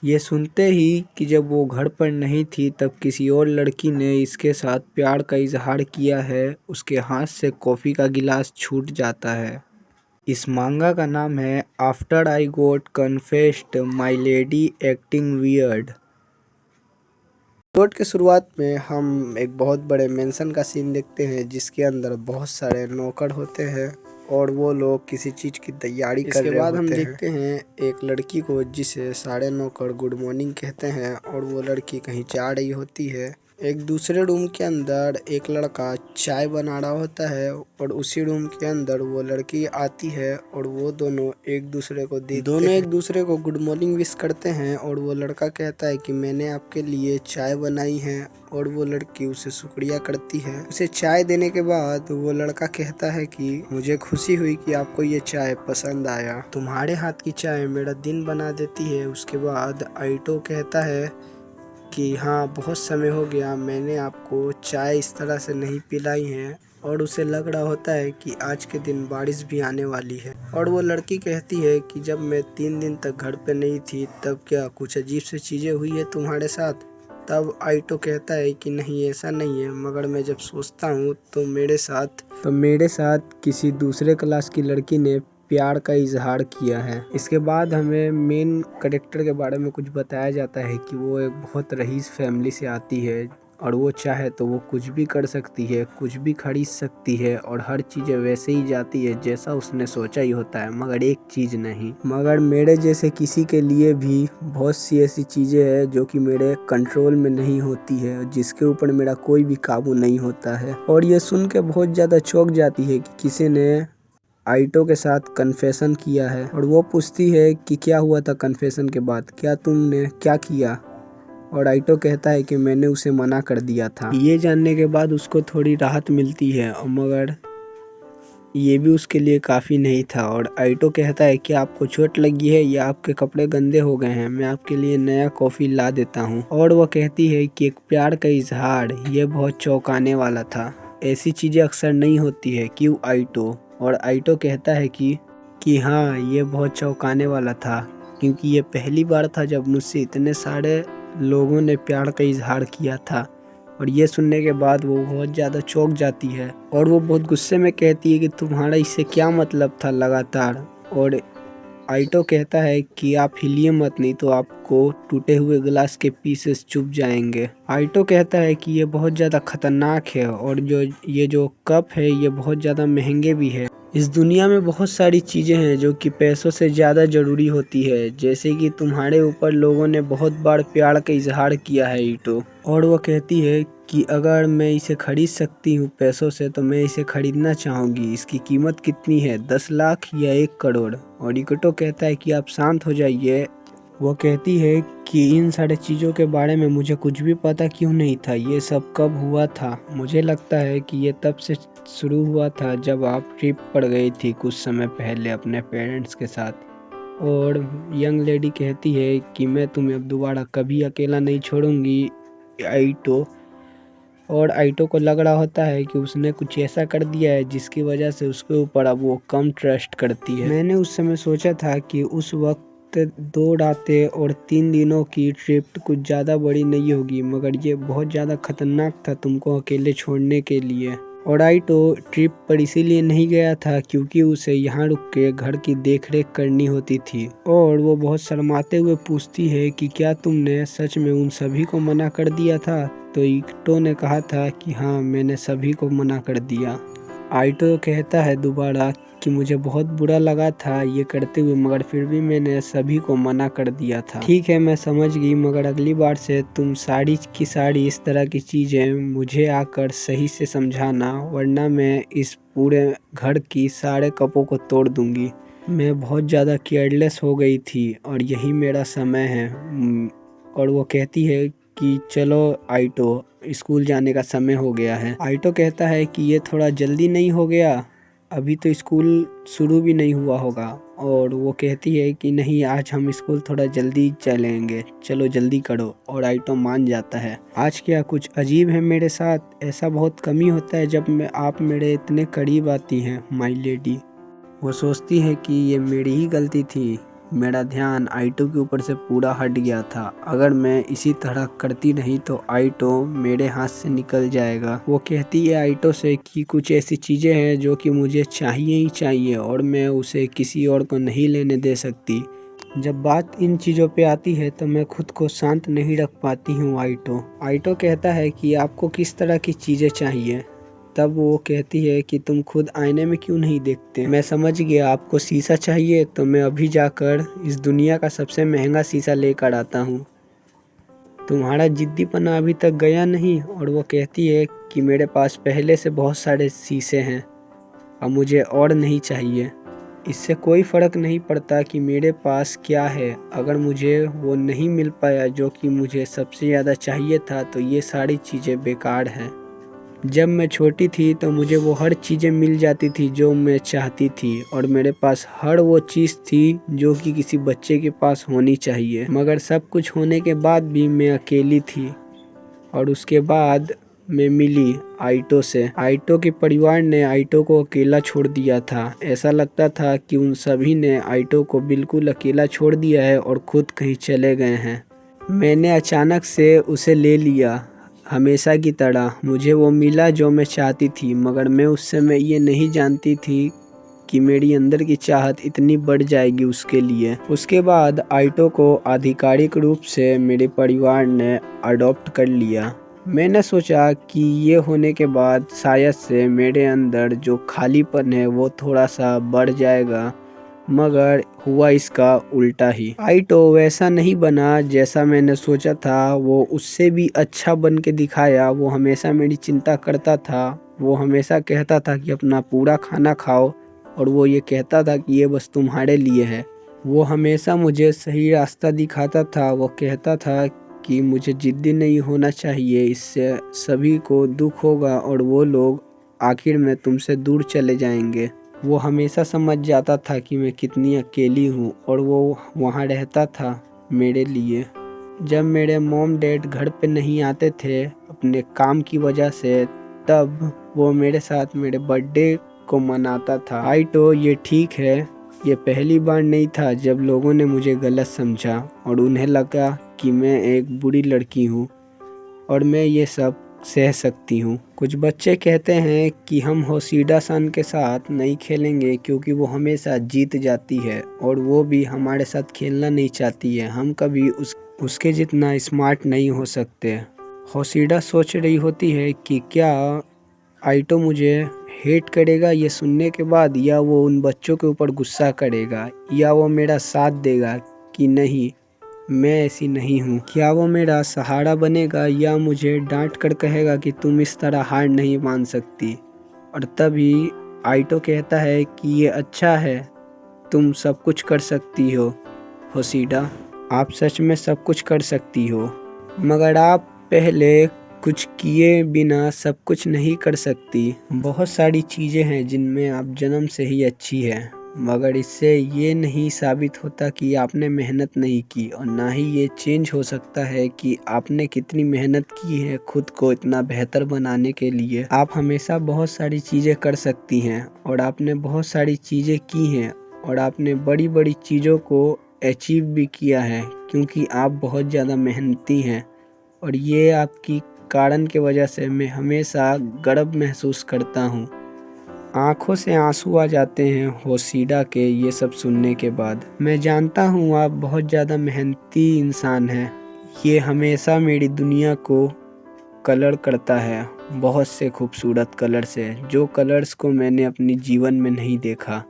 ये सुनते ही कि जब वो घर पर नहीं थी तब किसी और लड़की ने इसके साथ प्यार का इजहार किया है, उसके हाथ से कॉफ़ी का गिलास छूट जाता है। इस मांगा का नाम है after I got confessed my lady acting weird. Episode के शुरुआत में हम एक बहुत बड़े मेंशन का सीन देखते हैं जिसके अंदर बहुत सारे नौकर होते हैं और वो लोग किसी चीज़ की तैयारी कर रहे होते हैं। इसके बाद हम देखते हैं एक लड़की को जिसे सारे नौकर गुड मॉर्निंग कहते हैं और वो लड़की कहीं जा रही होती है। एक दूसरे रूम के अंदर एक लड़का चाय बना रहा होता है और उसी रूम के अंदर वो लड़की आती है और वो दोनों एक दूसरे को एक दूसरे को गुड मॉर्निंग विश करते हैं और वो लड़का कहता है कि मैंने आपके लिए चाय बनाई है और वो लड़की उसे शुक्रिया करती है। उसे चाय देने के बाद वो लड़का कहता है कि मुझे खुशी हुई कि आपको ये चाय पसंद आया, तुम्हारे हाथ की चाय मेरा दिन बना देती है। उसके बाद आइटो कहता है कि हाँ, बहुत समय हो गया मैंने आपको चाय इस तरह से नहीं पिलाई है और उसे लग रहा होता है कि आज के दिन बारिश भी आने वाली है। और वो लड़की कहती है कि जब मैं 3 दिन तक घर पे नहीं थी तब क्या कुछ अजीब सी चीज़ें हुई है तुम्हारे साथ। तब आइटो कहता है कि नहीं ऐसा नहीं है, मगर मैं जब सोचता हूँ तो मेरे साथ किसी दूसरे क्लास की लड़की ने प्यार का इजहार किया है। इसके बाद हमें मेन कैरेक्टर के बारे में कुछ बताया जाता है कि वो एक बहुत रईस फैमिली से आती है और वो चाहे तो वो कुछ भी कर सकती है, कुछ भी खरीद सकती है और हर चीज़ें वैसे ही जाती है जैसा उसने सोचा ही होता है, मगर एक चीज़ नहीं। मगर मेरे जैसे किसी के लिए भी बहुत सी ऐसी चीज़ें हैं जो कि मेरे कंट्रोल में नहीं होती है, जिसके ऊपर मेरा कोई भी काबू नहीं होता है। और ये सुन के बहुत ज़्यादा चौंक जाती है कि किसी ने आइटो के साथ कन्फेशन किया है और वो पूछती है कि क्या हुआ था कन्फेशन के बाद, क्या तुमने क्या किया। और आइटो कहता है कि मैंने उसे मना कर दिया था। ये जानने के बाद उसको थोड़ी राहत मिलती है और मगर ये भी उसके लिए काफ़ी नहीं था। और आइटो कहता है कि आपको चोट लगी है या आपके कपड़े गंदे हो गए हैं, मैं आपके लिए नया कॉफ़ी ला देता हूँ। और वह कहती है कि एक प्यार का इजहार, ये बहुत चौंकाने वाला था, ऐसी चीज़ें अक्सर नहीं होती है, क्यों आइटो। और आइटो कहता है कि हाँ, ये बहुत चौंकाने वाला था क्योंकि ये पहली बार था जब मुझसे इतने सारे लोगों ने प्यार का इजहार किया था। और ये सुनने के बाद वो बहुत ज़्यादा चौंक जाती है और वो बहुत गुस्से में कहती है कि तुम्हारा इससे क्या मतलब था लगातार। और आइटो कहता है कि आप हिलिए मत, नहीं तो आपको टूटे हुए गिलास के पीसेस चुभ जाएंगे। आइटो कहता है कि ये बहुत ज़्यादा खतरनाक है और जो कप है ये बहुत ज़्यादा महंगे भी है। इस दुनिया में बहुत सारी चीज़ें हैं जो कि पैसों से ज़्यादा ज़रूरी होती है, जैसे कि तुम्हारे ऊपर लोगों ने बहुत बार प्यार का इजहार किया है ईटो। और वो कहती है कि अगर मैं इसे खरीद सकती हूँ पैसों से तो मैं इसे खरीदना चाहूँगी, इसकी कीमत कितनी है, 10 लाख या 1 करोड़। और इकटो कहता है कि आप शांत हो जाइए। वो कहती है कि इन सारे चीज़ों के बारे में मुझे कुछ भी पता क्यों नहीं था, ये सब कब हुआ था। मुझे लगता है कि ये तब से शुरू हुआ था जब आप ट्रिप पर गई थी कुछ समय पहले अपने पेरेंट्स के साथ। और यंग लेडी कहती है कि मैं तुम्हें अब दोबारा कभी अकेला नहीं छोड़ूंगी आइटो। और आइटो को लग रहा होता है कि उसने कुछ ऐसा कर दिया है जिसकी वजह से उसके ऊपर अब वो कम ट्रस्ट करती है। मैंने उस समय सोचा था कि उस वक्त 2 रातें और 3 दिनों की ट्रिप कुछ ज़्यादा बड़ी नहीं होगी, मगर ये बहुत ज़्यादा खतरनाक था तुमको अकेले छोड़ने के लिए। और आइटो ट्रिप पर इसीलिए नहीं गया था क्योंकि उसे यहाँ रुक के घर की देखरेख करनी होती थी। और वो बहुत शर्माते हुए पूछती है कि क्या तुमने सच में उन सभी को मना कर दिया था। तो इकटो ने कहा था कि हाँ, मैंने सभी को मना कर दिया। आइटो कहता है दोबारा कि मुझे बहुत बुरा लगा था ये करते हुए, मगर फिर भी मैंने सभी को मना कर दिया था। ठीक है, मैं समझ गई, मगर अगली बार से तुम सारी की सारी इस तरह की चीज़ें मुझे आकर सही से समझाना, वरना मैं इस पूरे घर की सारे कपों को तोड़ दूंगी। मैं बहुत ज़्यादा केयरलेस हो गई थी और यही मेरा समय है। और वो कहती है कि चलो आइटो, स्कूल जाने का समय हो गया है। आइटो कहता है कि ये थोड़ा जल्दी नहीं हो गया, अभी तो स्कूल शुरू भी नहीं हुआ होगा। और वो कहती है कि नहीं, आज हम स्कूल थोड़ा जल्दी चलेंगे, चलो जल्दी करो। और आइटो मान जाता है। आज क्या कुछ अजीब है मेरे साथ, ऐसा बहुत कम ही होता है जब आप मेरे इतने करीब आती हैं माय लेडी। वो सोचती है कि ये मेरी ही गलती थी मेरा ध्यान आइटो के ऊपर से पूरा हट गया था। अगर मैं इसी तरह करती रही तो आइटो मेरे हाथ से निकल जाएगा। वो कहती है आइटो से कि कुछ ऐसी चीज़ें हैं जो कि मुझे चाहिए ही चाहिए और मैं उसे किसी और को नहीं लेने दे सकती। जब बात इन चीज़ों पे आती है तो मैं खुद को शांत नहीं रख पाती हूँ। आइटो कहता है कि आपको किस तरह की चीज़ें चाहिए। तब वो कहती है कि तुम खुद आईने में क्यों नहीं देखते। मैं समझ गया आपको शीशा चाहिए, तो मैं अभी जाकर इस दुनिया का सबसे महंगा शीशा लेकर आता हूँ। तुम्हारा जिद्दीपना अभी तक गया नहीं। और वो कहती है कि मेरे पास पहले से बहुत सारे शीशे हैं, अब मुझे और नहीं चाहिए। इससे कोई फ़र्क नहीं पड़ता कि मेरे पास क्या है। अगर मुझे वो नहीं मिल पाया जो कि मुझे सबसे ज़्यादा चाहिए था, तो ये सारी चीज़ें बेकार हैं। जब मैं छोटी थी तो मुझे वो हर चीज़ें मिल जाती थी जो मैं चाहती थी और मेरे पास हर वो चीज़ थी जो कि किसी बच्चे के पास होनी चाहिए। मगर सब कुछ होने के बाद भी मैं अकेली थी। और उसके बाद मैं मिली आइटो से। आइटो के परिवार ने आइटो को अकेला छोड़ दिया था। ऐसा लगता था कि उन सभी ने आइटो को बिल्कुल अकेला छोड़ दिया है और खुद कहीं चले गए हैं। मैंने अचानक से उसे ले लिया। हमेशा की तरह मुझे वो मिला जो मैं चाहती थी, मगर मैं उस समय ये नहीं जानती थी कि मेरी अंदर की चाहत इतनी बढ़ जाएगी उसके लिए। उसके बाद आइटो को आधिकारिक रूप से मेरे परिवार ने अडॉप्ट कर लिया। मैंने सोचा कि ये होने के बाद शायद से मेरे अंदर जो खालीपन है वो थोड़ा सा बढ़ जाएगा, मगर हुआ इसका उल्टा ही। आइटो वैसा नहीं बना जैसा मैंने सोचा था। वो उससे भी अच्छा बन के दिखाया। वो हमेशा मेरी चिंता करता था। वो हमेशा कहता था कि अपना पूरा खाना खाओ और वो ये कहता था कि ये बस तुम्हारे लिए है। वो हमेशा मुझे सही रास्ता दिखाता था। वो कहता था कि मुझे जिद्दी नहीं होना चाहिए, इससे सभी को दुख होगा और वो लोग आखिर में तुमसे दूर चले जाएंगे। वो हमेशा समझ जाता था कि मैं कितनी अकेली हूँ और वो वहाँ रहता था मेरे लिए। जब मेरे मॉम डैड घर पे नहीं आते थे अपने काम की वजह से, तब वो मेरे साथ मेरे बर्थडे को मनाता था। आइटो ये ठीक है, ये पहली बार नहीं था जब लोगों ने मुझे गलत समझा और उन्हें लगा कि मैं एक बुरी लड़की हूँ और मैं ये सब सह सकती हूँ। कुछ बच्चे कहते हैं कि हम होशिदा सान के साथ नहीं खेलेंगे क्योंकि वो हमेशा जीत जाती है और वो भी हमारे साथ खेलना नहीं चाहती है। हम कभी उसके जितना स्मार्ट नहीं हो सकते। होशिदा सोच रही होती है कि क्या आइटो मुझे हेट करेगा ये सुनने के बाद, या वो उन बच्चों के ऊपर गुस्सा करेगा, या वो मेरा साथ देगा कि नहीं मैं ऐसी नहीं हूँ। क्या वो मेरा सहारा बनेगा या मुझे डांट कर कहेगा कि तुम इस तरह हार नहीं मान सकती। और तभी आइटो कहता है कि ये अच्छा है, तुम सब कुछ कर सकती हो होशिदा, आप सच में सब कुछ कर सकती हो, मगर आप पहले कुछ किए बिना सब कुछ नहीं कर सकती। बहुत सारी चीज़ें हैं जिनमें आप जन्म से ही अच्छी है, मगर इससे ये नहीं साबित होता कि आपने मेहनत नहीं की और ना ही ये चेंज हो सकता है कि आपने कितनी मेहनत की है खुद को इतना बेहतर बनाने के लिए। आप हमेशा बहुत सारी चीज़ें कर सकती हैं और आपने बहुत सारी चीज़ें की हैं और आपने बड़ी बड़ी चीज़ों को अचीव भी किया है क्योंकि आप बहुत ज़्यादा मेहनती हैं। और ये आपकी कारण की वजह से मैं हमेशा गर्व महसूस करता हूँ। आँखों से आंसू आ जाते हैं होशिदा के ये सब सुनने के बाद। मैं जानता हूँ आप बहुत ज़्यादा मेहनती इंसान हैं। ये हमेशा मेरी दुनिया को कलर करता है बहुत से खूबसूरत कलर से, जो कलर्स को मैंने अपनी जीवन में नहीं देखा।